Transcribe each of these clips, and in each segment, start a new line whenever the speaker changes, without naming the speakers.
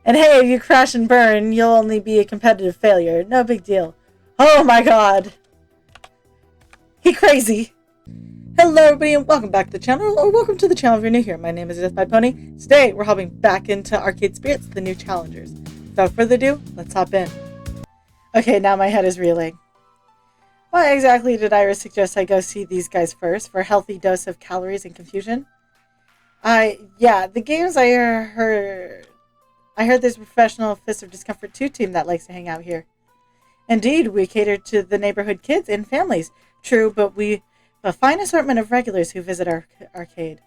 And hey, if you crash and burn, you'll only be a competitive failure. No big deal. Oh my god. He crazy. Hello everybody and welcome back to the channel, or welcome to the channel if you're new here. My name is Deathby Pony. Today we're hopping back into Arcade Spirits, the new challengers. Without further ado, let's hop in. Okay, now my head is reeling. Why exactly did Iris suggest I go see these guys first for a healthy dose of calories and confusion? The games I heard there's a professional Fist of Discomfort 2 team that likes to hang out here. Indeed, we cater to the neighborhood kids and families. True, but we have a fine assortment of regulars who visit our arcade.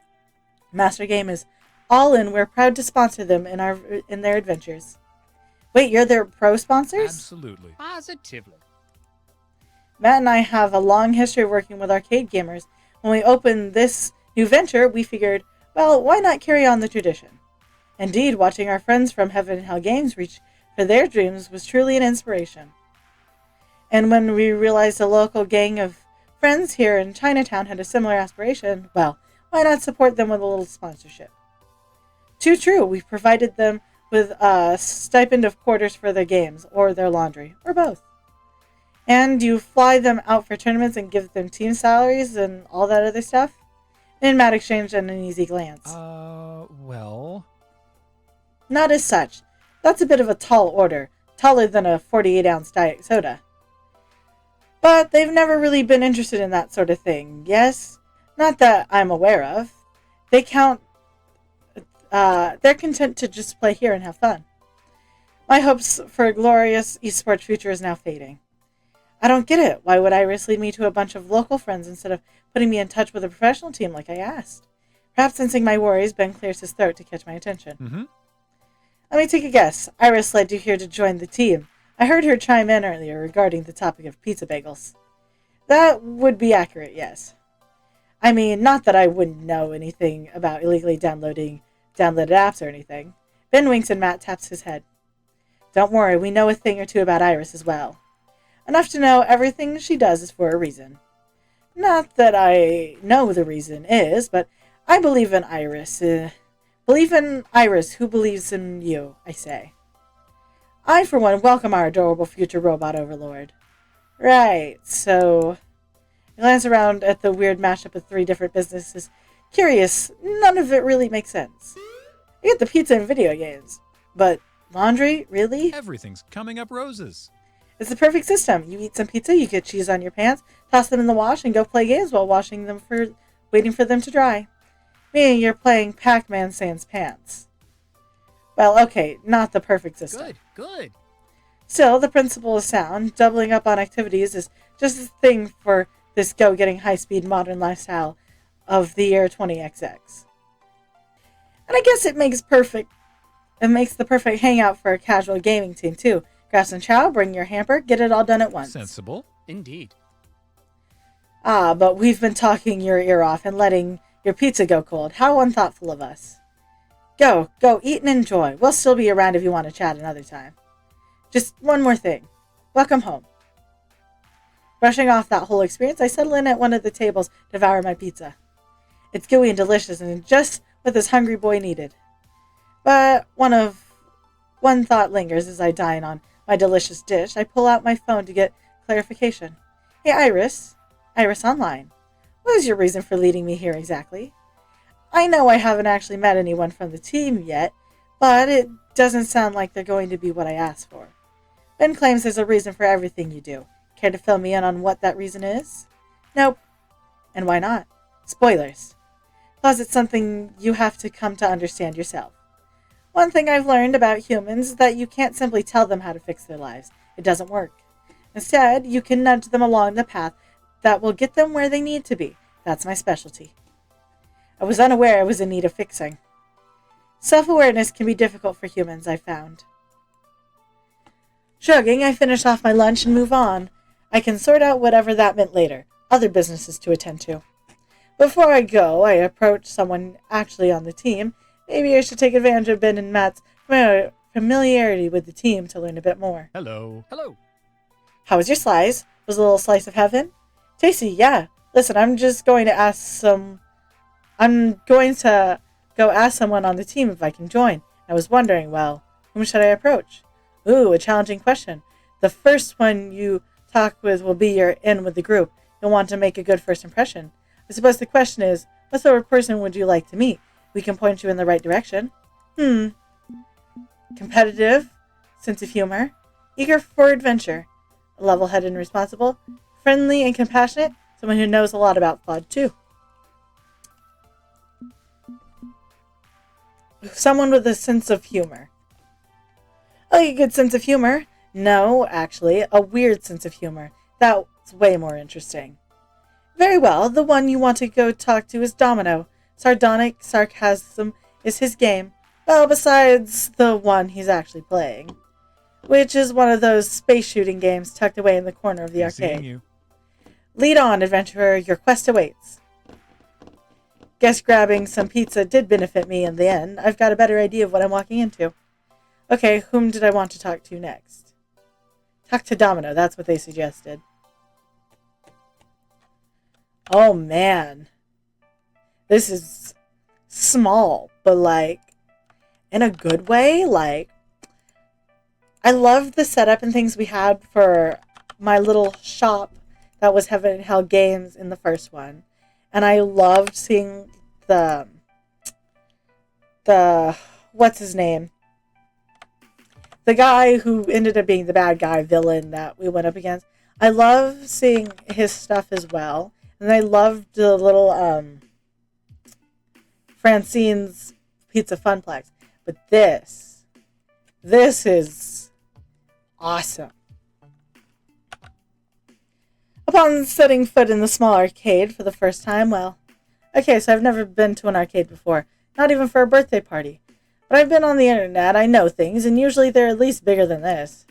Master Game is all in. We're proud to sponsor them in their adventures. Wait, you're their pro sponsors?
Absolutely. Positively.
Matt and I have a long history of working with arcade gamers. When we opened this new venture, we figured, well, why not carry on the tradition? Indeed, watching our friends from Heaven and Hell Games reach for their dreams was truly an inspiration. And when we realized a local gang of friends here in Chinatown had a similar aspiration, well, why not support them with a little sponsorship? Too true, we provided them with a stipend of quarters for their games, or their laundry, or both. And you fly them out for tournaments and give them team salaries and all that other stuff? In Matt exchanged an uneasy glance.
Well...
Not as such. That's a bit of a tall order, taller than a 48-ounce diet soda. But they've never really been interested in that sort of thing, yes? Not that I'm aware of. They're content to just play here and have fun. My hopes for a glorious esports future is now fading. I don't get it. Why would Iris lead me to a bunch of local friends instead of putting me in touch with a professional team like I asked? Perhaps sensing my worries, Ben clears his throat to catch my attention.
Mm-hmm.
Let me take a guess. Iris led you here to join the team. I heard her chime in earlier regarding the topic of pizza bagels. That would be accurate, yes. I mean, not that I wouldn't know anything about illegally downloaded apps or anything. Ben winks and Matt taps his head. Don't worry, we know a thing or two about Iris as well. Enough to know everything she does is for a reason. Not that I know the reason is, but I believe in Iris. Believe in Iris, who believes in you, I say. I, for one, welcome our adorable future robot overlord. Right, so... I glance around at the weird mashup of 3 different businesses. Curious, none of it really makes sense. I get the pizza and video games. But laundry? Really?
Everything's coming up roses.
It's the perfect system. You eat some pizza, you get cheese on your pants, toss them in the wash, and go play games while waiting for them to dry. Meaning you're playing Pac-Man Sans Pants. Well, okay, not the perfect system.
Good.
Still, the principle is sound. Doubling up on activities is just the thing for this go-getting high-speed modern lifestyle of the year 20XX. And I guess it makes the perfect hangout for a casual gaming team, too. Grab some chow, bring your hamper, get it all done at once.
Sensible. Indeed.
But we've been talking your ear off and letting your pizza go cold. How unthoughtful of us. Go, eat and enjoy. We'll still be around if you want to chat another time. Just one more thing. Welcome home. Brushing off that whole experience, I settle in at one of the tables to devour my pizza. It's gooey and delicious and just what this hungry boy needed. But one thought lingers as I dine on my delicious dish. I pull out my phone to get clarification. Hey, Iris. Iris Online. What is your reason for leading me here exactly? I know I haven't actually met anyone from the team yet, but it doesn't sound like they're going to be what I asked for. Ben claims there's a reason for everything you do. Care to fill me in on what that reason is? Nope. And why not? Spoilers. Plus, it's something you have to come to understand yourself. One thing I've learned about humans is that you can't simply tell them how to fix their lives. It doesn't work. Instead, you can nudge them along the path that will get them where they need to be. That's my specialty. I was unaware I was in need of fixing. Self-awareness can be difficult for humans, I've found. Shrugging, I finish off my lunch and move on. I can sort out whatever that meant later. Other businesses to attend to. Before I go, I approach someone actually on the team. Maybe I should take advantage of Ben and Matt's familiarity with the team to learn a bit more.
Hello.
How was your slice? Was a little slice of heaven? Tasty, yeah. Listen, I'm going to go ask someone on the team if I can join. I was wondering, well, Whom should I approach? Ooh, a challenging question. The first one you talk with will be your in with the group. You'll want to make a good first impression. I suppose the question is, what sort of person would you like to meet? We can point you in the right direction. Competitive, sense of humor, eager for adventure, level-headed and responsible, friendly and compassionate, someone who knows a lot about FUD too. Someone with a sense of humor. A good sense of humor? No, actually, a weird sense of humor. That's way more interesting. Very well, the one you want to go talk to is Domino. Sardonic sarcasm is his game. Well, besides the one he's actually playing. Which is one of those space shooting games tucked away in the corner of the arcade.
Seeing you.
Lead on, adventurer, your quest awaits. Guess grabbing some pizza did benefit me in the end. I've got a better idea of what I'm walking into. Okay, whom did I want to talk to next? Talk to Domino, that's what they suggested. Oh man. This is small, but like, in a good way. Like, I loved the setup and things we had for my little shop that was Heaven and Hell Games in the first one. And I loved seeing the what's his name? The guy who ended up being the bad guy villain that we went up against. I love seeing his stuff as well. And I loved the little Francine's Pizza Funplex. But this is awesome. Upon setting foot in the small arcade for the first time, well, okay, so I've never been to an arcade before, not even for a birthday party. But I've been on the internet, I know things, and usually they're at least bigger than this.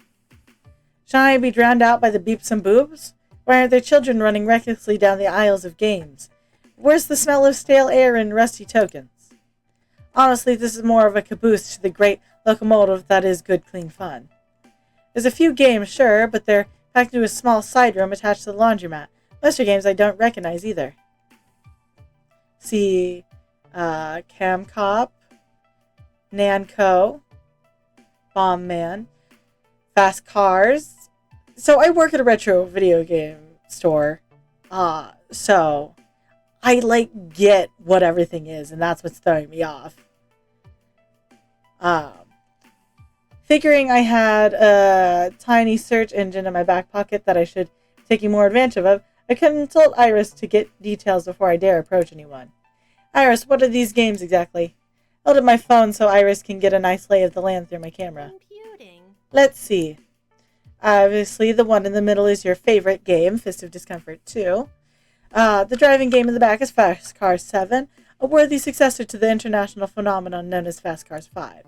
Shall I be drowned out by the beeps and boobs? Why aren't there children running recklessly down the aisles of games? Where's the smell of stale air and rusty tokens? Honestly, this is more of a caboose to the great locomotive that is good, clean fun. There's a few games, sure, but they're packed into a small side room attached to the laundromat. Most are games I don't recognize either. See, Cam Cop, Nanco, Bomb Man, Fast Cars. So I work at a retro video game store, so I get what everything is, and that's what's throwing me off. Figuring I had a tiny search engine in my back pocket that I should be taking more advantage of, I consult Iris to get details before I dare approach anyone. Iris, what are these games exactly? Hold up my phone so Iris can get a nice lay of the land through my camera.
Computing.
Let's see. Obviously, the one in the middle is your favorite game, Fist of Discomfort 2. The driving game in the back is Fast Cars 7, a worthy successor to the international phenomenon known as Fast Cars 5.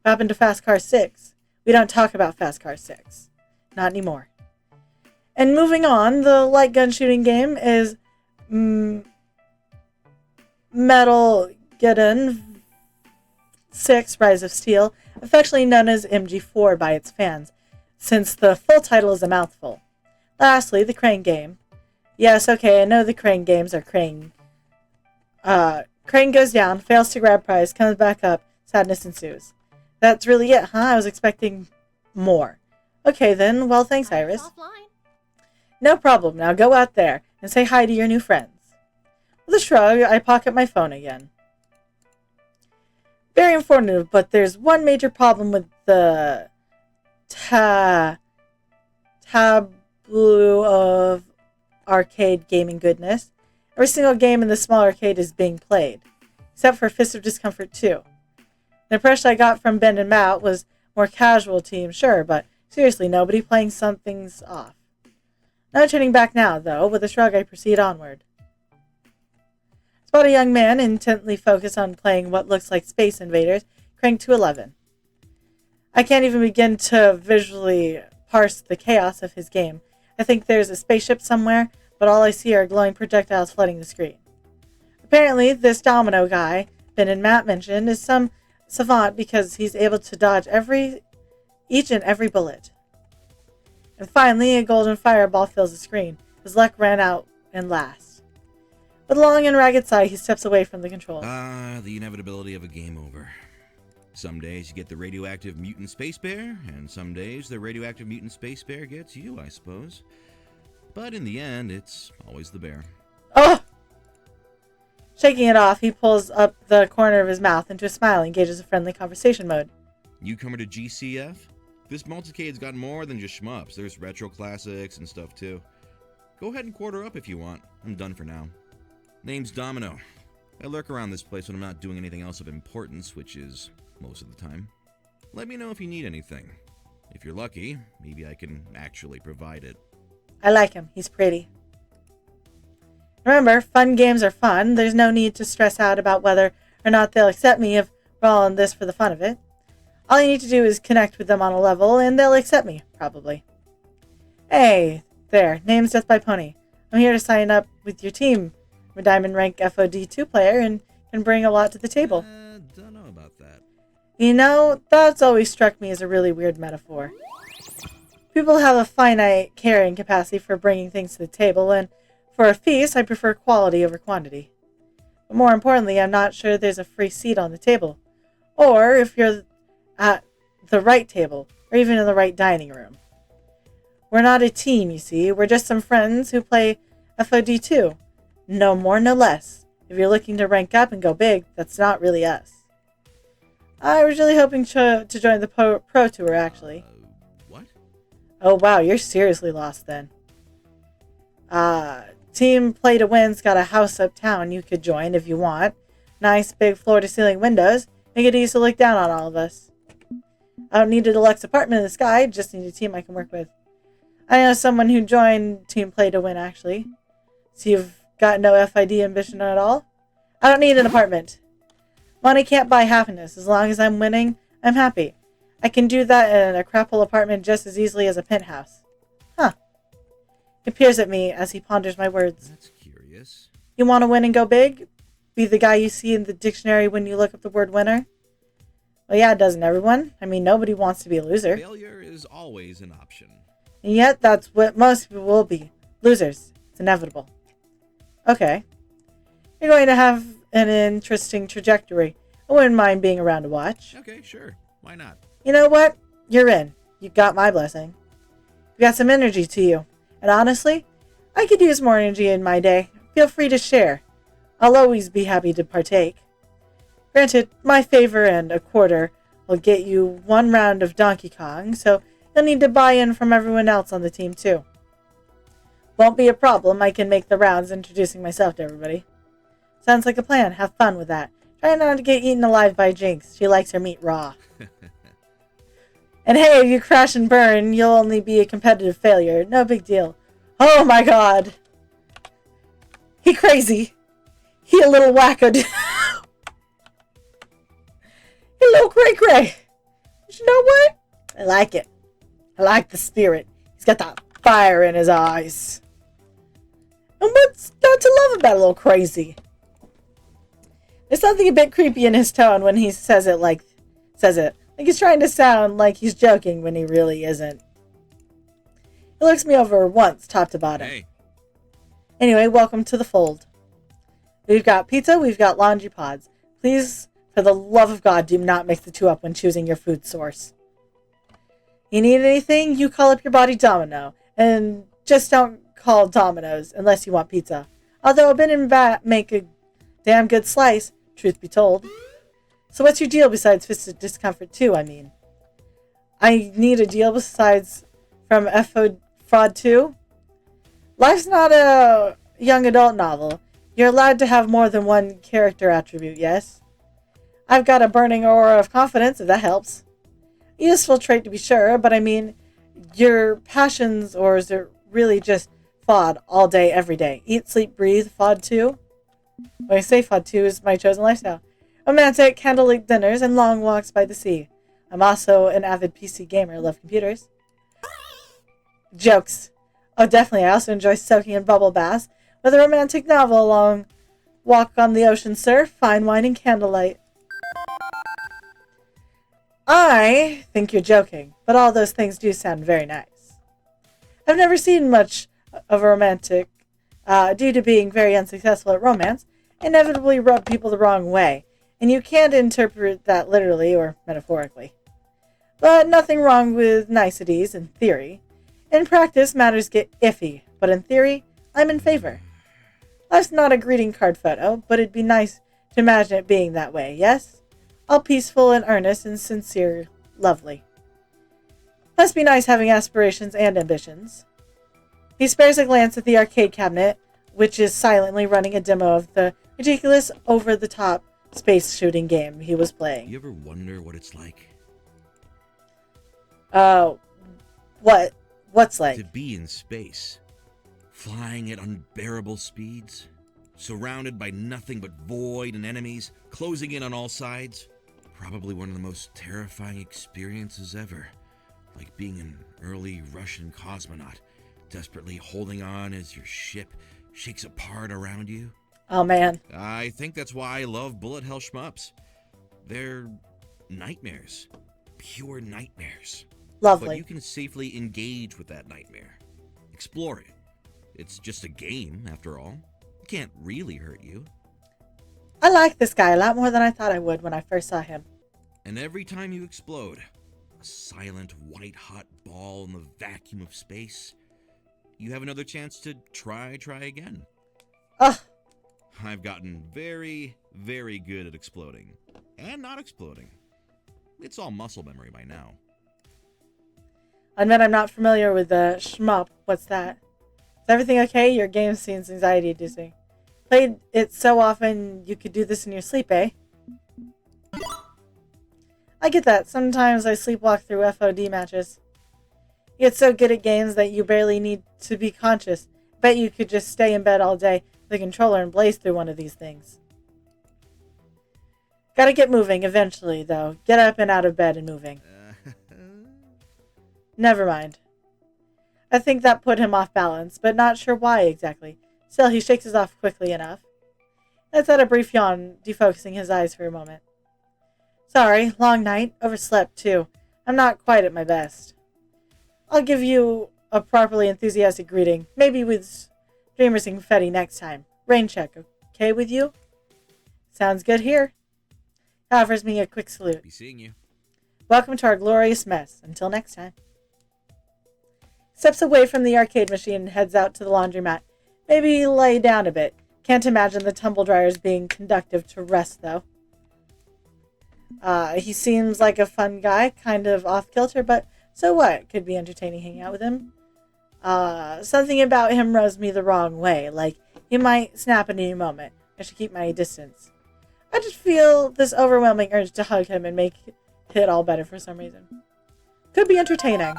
What happened to Fast Cars 6? We don't talk about Fast Cars 6. Not anymore. And moving on, the light gun shooting game is Metal Geddon 6 Rise of Steel, affectionately known as MG4 by its fans, since the full title is a mouthful. Lastly, the crane game. Yes, okay, I know the crane games are crane. Crane goes down, fails to grab prize, comes back up, sadness ensues. That's really it, huh? I was expecting more. Okay then, well thanks Iris.
Offline.
No problem, now go out there and say hi to your new friends. With a shrug, I pocket my phone again. Very informative, but there's one major problem with the tableau of arcade gaming goodness. Every single game in the small arcade is being played, except for Fist of Discomfort 2. The impression I got from Ben and Matt was more casual team, sure, but seriously, nobody playing something's off. No turning back now, though. With a shrug, I proceed onward. Spot a young man intently focused on playing what looks like Space Invaders, cranked to 11. I can't even begin to visually parse the chaos of his game. I think there's a spaceship somewhere, but all I see are glowing projectiles flooding the screen. Apparently, this Domino guy, Ben and Matt mentioned, is some savant because he's able to dodge each and every bullet. And finally, a golden fireball fills the screen. His luck ran out and last. With a long and ragged sigh, he steps away from the controls.
The inevitability of a game over.
Some days you get the radioactive mutant space bear, and some days the radioactive mutant space bear gets you, I suppose. But in the end, it's always the bear.
Oh! Shaking it off, he pulls up the corner of his mouth into a smile and engages a friendly conversation mode.
Newcomer to GCF? This multicade's got more than just shmups. There's retro classics and stuff too. Go ahead and quarter up if you want. I'm done for now. Name's Domino. I lurk around this place when I'm not doing anything else of importance, which is most of the time. Let me know if you need anything. If you're lucky, maybe I can actually provide it.
I like him. He's pretty. Remember, fun games are fun. There's no need to stress out about whether or not they'll accept me if we're all in this for the fun of it. All you need to do is connect with them on a level, and they'll accept me, probably. Hey, there. Name's Death by Pony. I'm here to sign up with your team. I'm a Diamond Rank FOD2 player and can bring a lot to the table.
Don't know about that.
You know, that's always struck me as a really weird metaphor. People have a finite carrying capacity for bringing things to the table, and for a feast, I prefer quality over quantity. But more importantly, I'm not sure there's a free seat on the table, or if you're at the right table, or even in the right dining room. We're not a team, you see. We're just some friends who play FOD2. No more, no less. If you're looking to rank up and go big, that's not really us. I was really hoping to join the Pro Tour, actually.
What?
Oh, wow, you're seriously lost then. Team Play to Win's got a house uptown you could join if you want. Nice big floor-to-ceiling windows. Make it easy to look down on all of us. I don't need a deluxe apartment in the sky, just need a team I can work with. I know someone who joined Team Play to Win, actually. So you've got no FID ambition at all? I don't need an apartment. Money can't buy happiness. As long as I'm winning, I'm happy. I can do that in a crap-hole apartment just as easily as a penthouse. Huh. He peers at me as he ponders my words.
That's curious.
You want to win and go big? Be the guy you see in the dictionary when you look up the word winner? Well, yeah, doesn't everyone? I mean, nobody wants to be a loser.
Failure is always an option.
And yet, that's what most people will be. Losers. It's inevitable. Okay. You're going to have an interesting trajectory. I wouldn't mind being around to watch.
Okay, sure. Why not?
You know what? You're in. You got my blessing. You got some energy to you. And honestly, I could use more energy in my day. Feel free to share. I'll always be happy to partake. Granted, my favor and a quarter will get you one round of Donkey Kong, so you'll need to buy in from everyone else on the team too. Won't be a problem. I can make the rounds introducing myself to everybody. Sounds like a plan. Have fun with that. Try not to get eaten alive by Jinx. She likes her meat raw. And hey, if you crash and burn, you'll only be a competitive failure. No big deal. Oh my god. He crazy. He a little wacko. He a little cray-cray. But you know what? I like it. I like the spirit. He's got that fire in his eyes. And what's not to love about a little crazy? There's something a bit creepy in his tone when he says it. Like he's trying to sound like he's joking when he really isn't. He looks me over once, top to bottom.
Hey.
Anyway, welcome to the fold. We've got pizza, we've got laundry pods. Please, for the love of God, do not mix the two up when choosing your food source. You need anything, you call up your body Domino. And just don't call Domino's unless you want pizza. Although a bin and bat make a damn good slice, truth be told. So what's your deal besides Fisted Discomfort 2, I mean? I need a deal besides from FO Fraud 2? Life's not a young adult novel. You're allowed to have more than one character attribute, yes? I've got a burning aura of confidence, if that helps. A useful trait to be sure, but I mean, your passions, or is it really just FOD all day, every day? Eat, sleep, breathe, FOD 2? When I say FOD 2 is my chosen lifestyle. Romantic, candlelit dinners, and long walks by the sea. I'm also an avid PC gamer, love computers. Jokes. Oh, definitely, I also enjoy soaking in bubble baths with a romantic novel along walk on the ocean surf, fine wine, and candlelight. I think you're joking, but all those things do sound very nice. I've never seen much of a romantic, due to being very unsuccessful at romance, inevitably rub people the wrong way. and you can't interpret that literally or metaphorically. But nothing wrong with niceties in theory. In practice, matters get iffy, but in theory, I'm in favor. Life's not a greeting card photo, but it'd be nice to imagine it being that way, yes? All peaceful and earnest and sincere, lovely. Must be nice having aspirations and ambitions. He spares a glance at the arcade cabinet, which is silently running a demo of the ridiculous, over-the-top space shooting game he was playing.
You ever wonder what it's like?
What's like?
To be in space. Flying at unbearable speeds. Surrounded by nothing but void and enemies, closing in on all sides. Probably one of the most terrifying experiences ever. Like being an early Russian cosmonaut, desperately holding on as your ship shakes apart around you.
Oh, man.
I think that's why I love bullet hell shmups. They're nightmares. Pure nightmares.
Lovely.
But you can safely engage with that nightmare. Explore it. It's just a game, after all. It can't really hurt you.
I like this guy a lot more than I thought I would when I first saw him.
And every time you explode, a silent, white-hot ball in the vacuum of space, you have another chance to try again.
Ugh.
I've gotten very, very good at exploding. And not exploding. It's all muscle memory by now.
I admit I'm not familiar with the shmup. What's that? Is everything okay? Your game seems anxiety-inducing. Played it so often you could do this in your sleep, eh? I get that. Sometimes I sleepwalk through FOD matches. You get so good at games that you barely need to be conscious. Bet you could just stay in bed all day with a controller and blaze through one of these things. Gotta get moving eventually, though. Get up and out of bed and moving. Never mind. I think that put him off balance, but not sure why exactly. Still, he shakes us off quickly enough. Lets out a brief yawn, defocusing his eyes for a moment. Sorry, long night. Overslept, too. I'm not quite at my best. I'll give you a properly enthusiastic greeting, maybe with streamers confetti next time. Rain check, okay with you? Sounds good here. He offers me a quick salute.
Be seeing you.
Welcome to our glorious mess. Until next time. Steps away from the arcade machine and heads out to the laundromat. Maybe lay down a bit. Can't imagine the tumble dryers being conductive to rest, though. He seems like a fun guy, kind of off-kilter, but so what? Could be entertaining hanging out with him. Something about him rubs me the wrong way, like he might snap at any moment. I should keep my distance. I just feel this overwhelming urge to hug him and make it all better for some reason. Could be entertaining.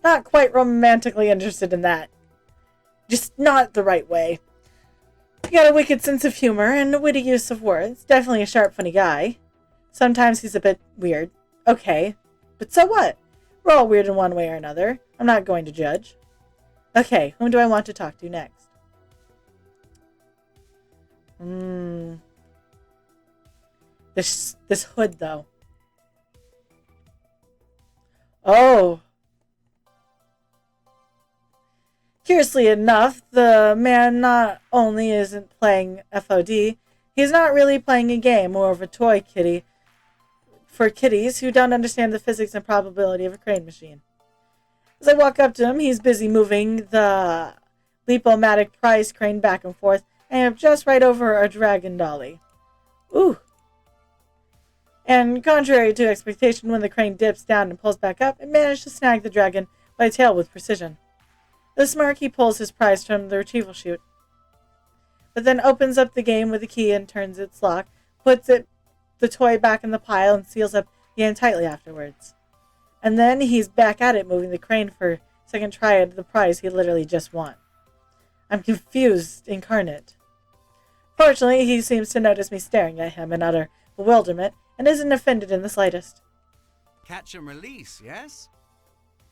Not quite romantically interested in that. Just not the right way. He got a wicked sense of humor and a witty use of words. Definitely a sharp, funny guy. Sometimes he's a bit weird. Okay. But so what? We're all weird in one way or another. I'm not going to judge. Okay, whom do I want to talk to next? This hood, though. Oh. Curiously enough, the man not only isn't playing FOD, he's not really playing a game, more of a toy kitty for kiddies who don't understand the physics and probability of a crane machine. As I walk up to him, he's busy moving the Leap-O-Matic prize crane back and forth, and I'm just right over a dragon dolly. Ooh. And contrary to expectation, when the crane dips down and pulls back up, it managed to snag the dragon by the tail with precision. With a smirk, he pulls his prize from the retrieval chute, but then opens up the game with a key and turns its lock, puts the toy back in the pile, and seals up the end tightly afterwards. And then he's back at it, moving the crane for a second try at the prize he literally just won. I'm confused incarnate. Fortunately, he seems to notice me staring at him in utter bewilderment, and isn't offended in the slightest.
Catch and release, yes?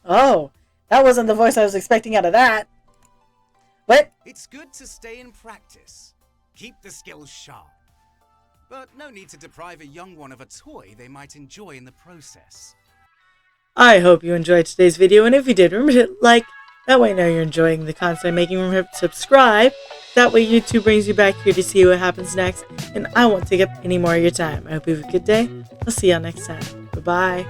Oh, that wasn't the voice I was expecting out of that. What?
It's good to stay in practice. Keep the skills sharp. But no need to deprive a young one of a toy they might enjoy in the process.
I hope you enjoyed today's video, and if you did, remember to like. That way I know you're enjoying the content I'm making. Remember to subscribe, That way YouTube brings you back here to see what happens next, and I won't take up any more of your time. I hope you have a good day. I'll see y'all next time. Bye-bye.